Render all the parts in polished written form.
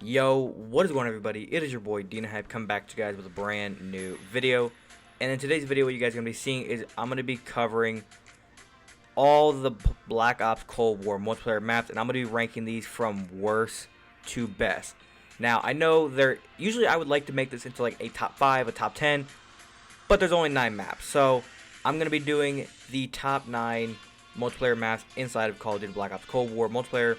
Yo, what is going on, everybody? It is your boy Dina Hype coming back to you guys with a brand new video. And in today's video, what you guys are going to be seeing is I'm going to be covering all the Black Ops Cold War multiplayer maps, and I'm going to be ranking these from worst to best. Now, I know usually I would like to make this into like a top 5, a top 10, but there's only 9 maps. So I'm going to be doing the top 9 multiplayer maps inside of Call of Duty Black Ops Cold War multiplayer,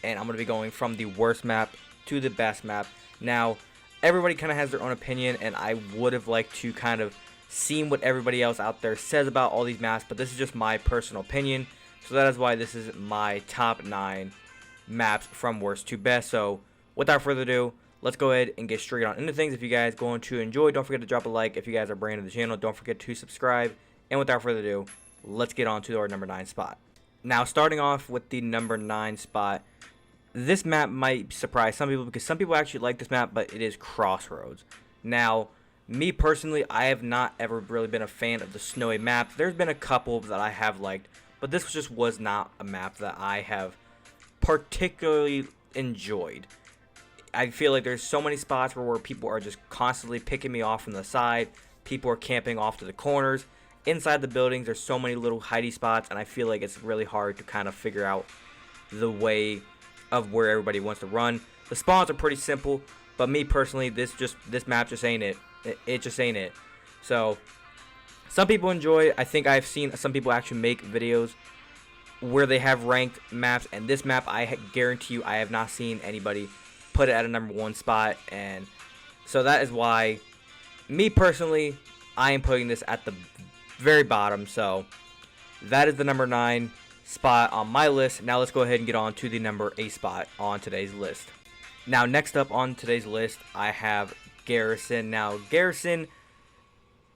and I'm going to be going from the worst map to the best map. Now, everybody kind of has their own opinion, and I would have liked to kind of seen what everybody else out there says about all these maps, but this is just my personal opinion, so that is why this is my top 9 maps from worst to best. So without further ado, let's go ahead and get straight on into things. If you guys going to enjoy, don't forget to drop a like. If you guys are brand new to the channel, don't forget to subscribe. And without further ado, let's get on to our number 9 spot. Now, starting off with the number 9 spot, this map might surprise some people because some people actually like this map, but it is Crossroads. Now, me personally, I have not ever really been a fan of the snowy maps. There's been a couple that I have liked, but this just was not a map that I have particularly enjoyed. I feel like there's so many spots where people are just constantly picking me off from the side. People are camping off to the corners. Inside the buildings, there's so many little hidey spots, and I feel like it's really hard to kind of figure out the way of where everybody wants to run. The spawns are pretty simple, but me personally, this map just ain't it. It just ain't it. So some people enjoy it. I think I've seen some people actually make videos where they have ranked maps, and this map, I guarantee you, I have not seen anybody put it at a number 1 spot, and so that is why me personally, I am putting this at the very bottom. So that is the number 9 spot on my list. Now let's go ahead and get on to the number 8 spot on today's list. Now, next up on today's list, I have Garrison. Now, Garrison,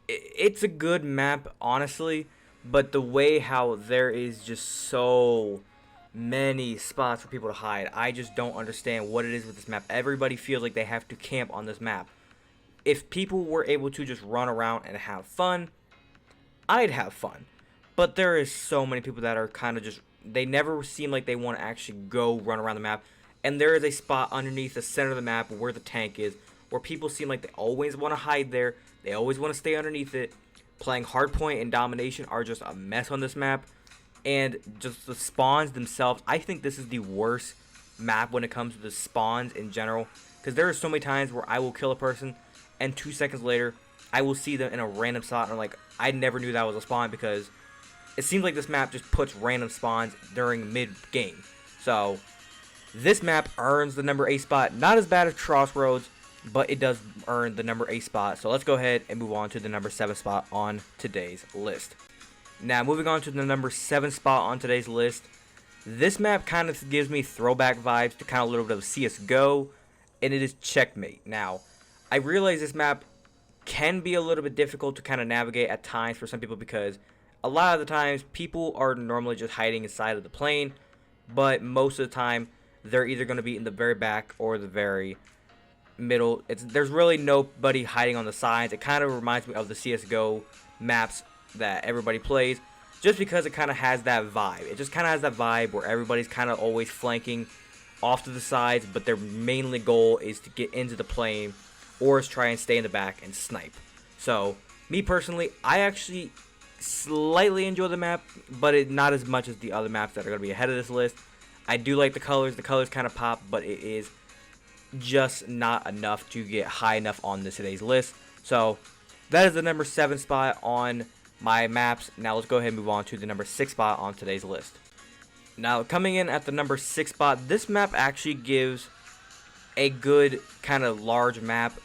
it's a good map, honestly, but the way how there is just so many spots for people to hide, I just don't understand what it is with this map. Everybody feels like they have to camp on this map. If people were able to just run around and have fun, I'd have fun. But there is so many people that are kind of just, they never seem like they want to actually go run around the map. And there is a spot underneath the center of the map where the tank is, where people seem like they always want to hide there. They always want to stay underneath it. Playing hardpoint and domination are just a mess on this map. And just the spawns themselves, I think this is the worst map when it comes to the spawns in general. Because there are so many times where I will kill a person, and 2 seconds later, I will see them in a random spot, and I'm like, I never knew that was a spawn, because it seems like this map just puts random spawns during mid-game. So this map earns the number 8 spot. Not as bad as Crossroads, but it does earn the number 8 spot. So let's go ahead and move on to the number 7 spot on today's list. Now, moving on to the number 7 spot on today's list. This map kind of gives me throwback vibes to kind of a little bit of CSGO, and it is Checkmate. Now, I realize this map can be a little bit difficult to kind of navigate at times for some people, because a lot of the times people are normally just hiding inside of the plane, but most of the time they're either going to be in the very back or the very middle. There's really nobody hiding on the sides. It kind of reminds me of the CSGO maps that everybody plays, just because it kind of has that vibe. It just kind of has that vibe where everybody's kind of always flanking off to the sides, but their mainly goal is to get into the plane or is try and stay in the back and snipe. So me personally, I actually slightly enjoy the map, but not as much as the other maps that are going to be ahead of this list. I do like the colors. The colors kind of pop, but it is just not enough to get high enough on today's list. So that is the number 7 spot on my maps. Now let's go ahead and move on to the number 6 spot on today's list. Now, coming in at the number 6 spot, this map actually gives a good kind of large map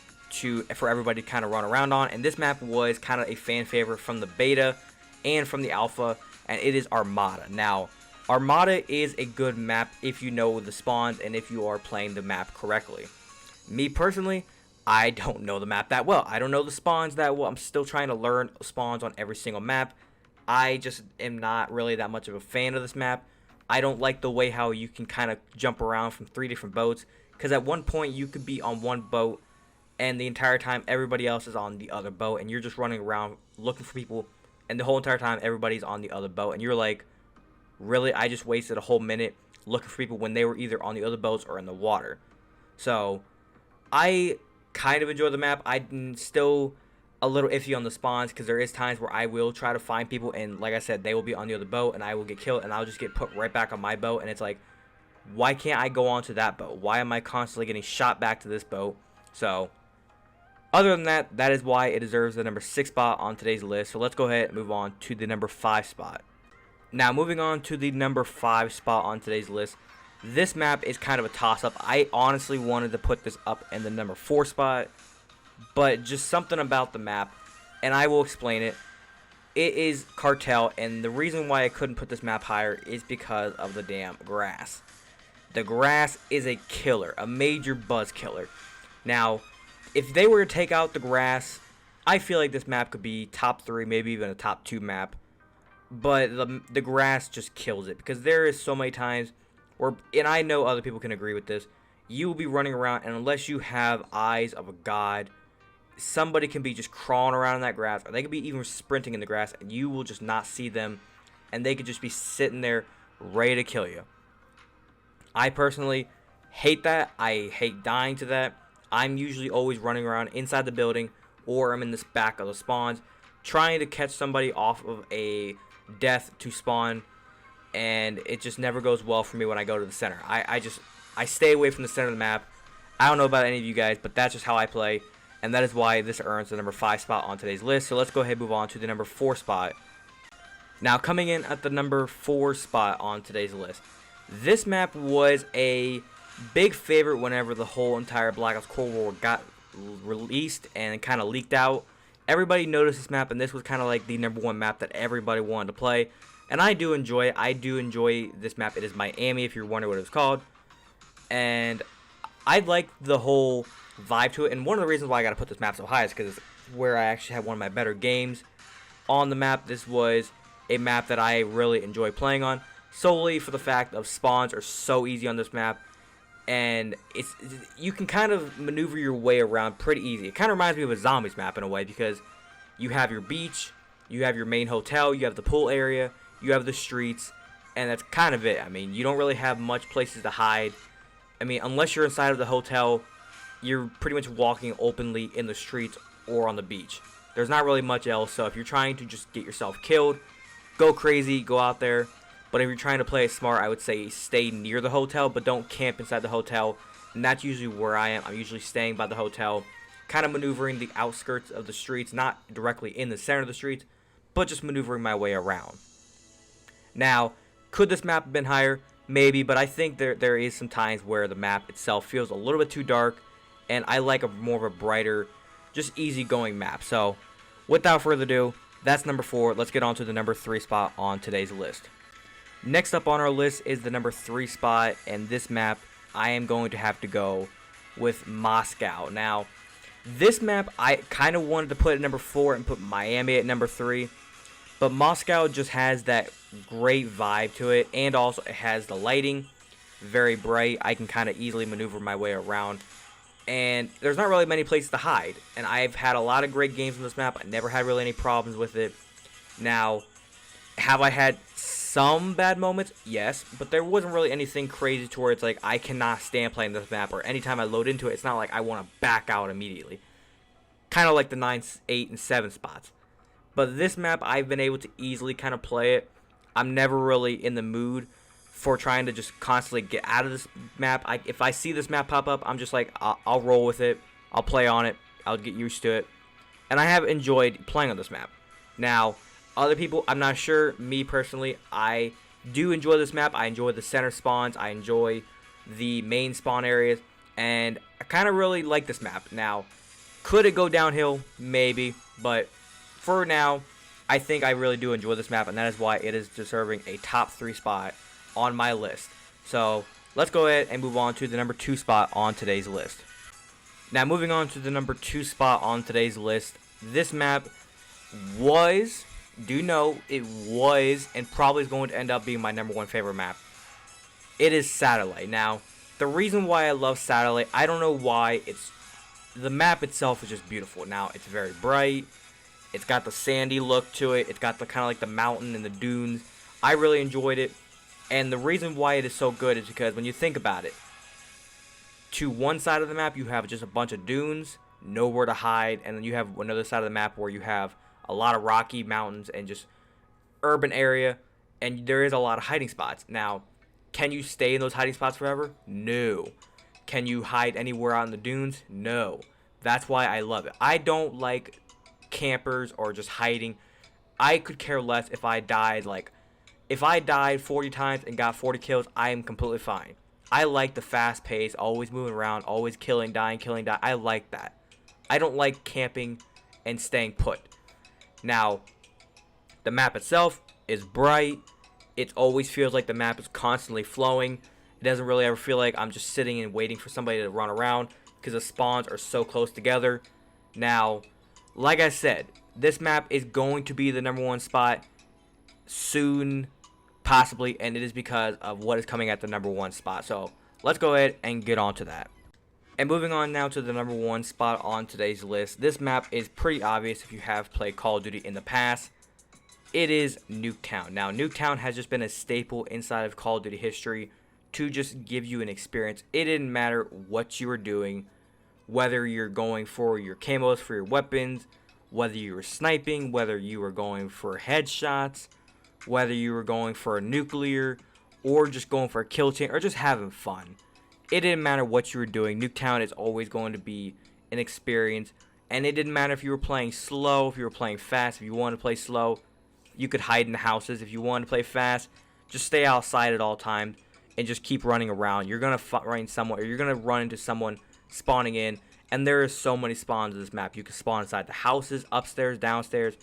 for everybody to kind of run around on, and this map was kind of a fan favorite from the beta and from the alpha, and it is Armada. Now, Armada is a good map if you know the spawns and if you are playing the map correctly. Me personally, I don't know the map that well. I don't know the spawns that well. I'm still trying to learn spawns on every single map. I just am not really that much of a fan of this map. I don't like the way how you can kind of jump around from 3 different boats, because at one point you could be on one boat and the entire time everybody else is on the other boat, and you're just running around looking for people, and the whole entire time everybody's on the other boat, and you're like, really? I just wasted a whole minute looking for people when they were either on the other boats or in the water. So I kind of enjoy the map. I'm still a little iffy on the spawns because there is times where I will try to find people, and like I said, they will be on the other boat and I will get killed and I'll just get put right back on my boat, and it's like, why can't I go on to that boat? Why am I constantly getting shot back to this boat? So other than that, that is why it deserves the number 6 spot on today's list. So let's go ahead and move on to the number 5 spot. Now moving on to the number 5 spot on today's list. This map is kind of a toss-up. I honestly wanted to put this up in the number 4 spot, but just something about the map, and I will explain it. It is Cartel, and the reason why I couldn't put this map higher is because of the damn grass. The grass is a killer, a major buzz killer. Now, if they were to take out the grass, I feel like this map could be top 3, maybe even a top 2 map. But the grass just kills it, because there is so many times where, and I know other people can agree with this, you will be running around, and unless you have eyes of a god, somebody can be just crawling around in that grass, or they could be even sprinting in the grass, and you will just not see them, and they could just be sitting there ready to kill you. I personally hate that. I hate dying to that. I'm usually always running around inside the building, or I'm in this back of the spawns trying to catch somebody off of a death to spawn, and it just never goes well for me when I go to the center. I stay away from the center of the map. I don't know about any of you guys, but that's just how I play, and that is why this earns the number 5 spot on today's list. So let's go ahead and move on to the number 4 spot. Now coming in at the number 4 spot on today's list, this map was a big favorite whenever the whole entire Black Ops Cold War got released and kind of leaked out. Everybody noticed this map, and this was kind of like the number 1 map that everybody wanted to play. And I do enjoy it. I do enjoy this map. It is Miami, if you're wondering what it was called. And I like the whole vibe to it. And one of the reasons why I got to put this map so high is because it's where I actually had one of my better games on the map. This was a map that I really enjoy playing on, solely for the fact of spawns are so easy on this map. And you can kind of maneuver your way around pretty easy. It kind of reminds me of a zombies map in a way, because you have your beach, you have your main hotel, you have the pool area, you have the streets, and that's kind of it. I mean, you don't really have much places to hide. I mean, unless you're inside of the hotel, you're pretty much walking openly in the streets or on the beach. There's not really much else, so if you're trying to just get yourself killed, go crazy, go out there. But if you're trying to play it smart, I would say stay near the hotel, but don't camp inside the hotel. And that's usually where I am. I'm usually staying by the hotel, kind of maneuvering the outskirts of the streets, not directly in the center of the streets, but just maneuvering my way around. Now, could this map have been higher? Maybe, but I think there is some times where the map itself feels a little bit too dark, and I like a more of a brighter, just easygoing map. So, without further ado, that's number 4. Let's get on to the number 3 spot on today's list. Next up on our list is the number 3 spot, and this map, I am going to have to go with Moscow. Now, this map, I kind of wanted to put at number 4 and put Miami at number 3, but Moscow just has that great vibe to it, and also it has the lighting, very bright. I can kind of easily maneuver my way around, and there's not really many places to hide, and I've had a lot of great games on this map. I never had really any problems with it. Now, have I had some bad moments? Yes, but there wasn't really anything crazy to where it's like I cannot stand playing this map, or anytime I load into it, it's not like I want to back out immediately. Kind of like the 9, 8, and 7 spots. But this map, I've been able to easily kind of play it. I'm never really in the mood for trying to just constantly get out of this map. If I see this map pop up, I'm just like, I'll roll with it. I'll play on it. I'll get used to it. And I have enjoyed playing on this map. Now, other people, I'm not sure. Me personally, I do enjoy this map. I enjoy the center spawns. I enjoy the main spawn areas. And I kind of really like this map. Now, could it go downhill? Maybe. But for now, I think I really do enjoy this map. And that is why it is deserving a top 3 spot on my list. So, let's go ahead and move on to the number 2 spot on today's list. Now, moving on to the number 2 spot on today's list. This map was... do know it was and probably is going to end up being my number 1 favorite map. It is Satellite. Now, the reason why I love Satellite, I don't know why. The map itself is just beautiful. Now, it's very bright. It's got the sandy look to it. It's got the kind of like the mountain and the dunes. I really enjoyed it. And the reason why it is so good is because when you think about it, To one side of the map, you have just a bunch of dunes, nowhere to hide, and then you have another side of the map where you have a lot of rocky mountains and just urban area, and there is a lot of hiding spots. Now, can you stay in those hiding spots forever? No. Can you hide anywhere out in the dunes? No. That's why I love it. I don't like campers or just hiding. I could care less if I died. Like, if I died 40 times and got 40 kills, I am completely fine. I like the fast pace, always moving around, always killing, dying. I like that. I don't like camping and staying put. Now, the map itself is bright. It always feels like the map is constantly flowing. It doesn't really ever feel like I'm just sitting and waiting for somebody to run around because the spawns are so close together. Now, like I said, this map is going to be the #1 spot soon, possibly, and it is because of what is coming at the #1 spot. So let's go ahead and get on to that. And moving on now to the #1 spot on today's list. This map is pretty obvious if you have played Call of Duty in the past. It is Nuketown. Now, Nuketown has just been a staple inside of Call of Duty history to just give you an experience. It didn't matter what you were doing, whether you're going for your camos for your weapons, whether you were sniping, whether you were going for headshots, whether you were going for a nuclear, or just going for a kill chain, or just having fun. It didn't matter what you were doing. Nuketown is always going to be an experience. And it didn't matter if you were playing slow, if you were playing fast. If you wanted to play slow, you could hide in the houses. If you wanted to play fast, just stay outside at all times and just keep running around. You're going to run somewhere. You're going to run into someone spawning in. And there is so many spawns in this map. You can spawn inside the houses, upstairs, downstairs.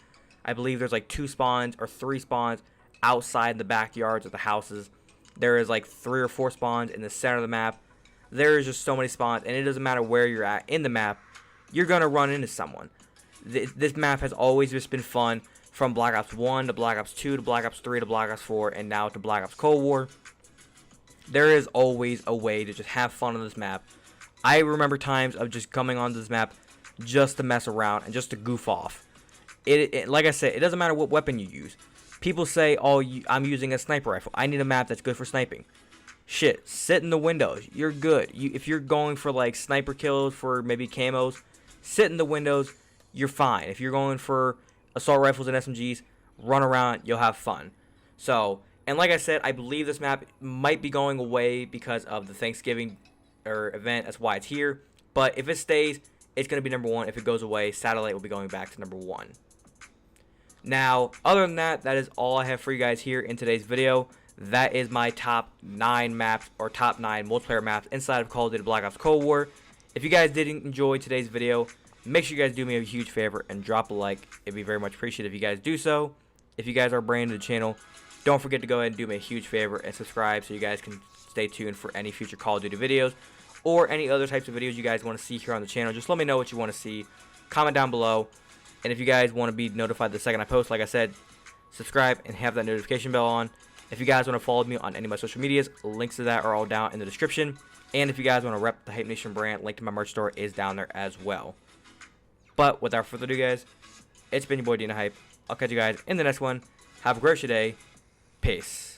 I believe there's like 2 spawns or 3 spawns outside the backyards of the houses. There is like 3 or 4 spawns in the center of the map. There is just so many spawns, and it doesn't matter where you're at in the map, you're going to run into someone. This map has always just been fun, from Black Ops 1 to Black Ops 2 to Black Ops 3 to Black Ops 4, and now to Black Ops Cold War. There is always a way to just have fun on this map. I remember times of just coming onto this map just to mess around and just to goof off. Like I said, it doesn't matter what weapon you use. People say, oh, I'm using a sniper rifle. I need a map that's good for sniping. Shit, sit in the windows. You're good. If you're going for like sniper kills for maybe camos, sit in the windows. You're fine. If you're going for assault rifles and SMGs, run around. You'll have fun. So, and like I said, I believe this map might be going away because of the Thanksgiving event. That's why it's here. But if it stays, it's going to be #1. If it goes away, Satellite will be going back to #1. Now, other than that, that is all I have for you guys here in today's video. That is my top 9 maps, or top 9 multiplayer maps inside of Call of Duty Black Ops Cold War. If you guys did enjoy today's video, make sure you guys do me a huge favor and drop a like. It'd be very much appreciated if you guys do so. If you guys are brand new to the channel, don't forget to go ahead and do me a huge favor and subscribe so you guys can stay tuned for any future Call of Duty videos or any other types of videos you guys want to see here on the channel. Just let me know what you want to see. Comment down below. And if you guys want to be notified the second I post, like I said, subscribe and have that notification bell on. If you guys want to follow me on any of my social medias, links to that are all down in the description. And if you guys want to rep the Hype Nation brand, link to my merch store is down there as well. But without further ado, guys, it's been your boy Dina Hype. I'll catch you guys in the next one. Have a great day. Peace.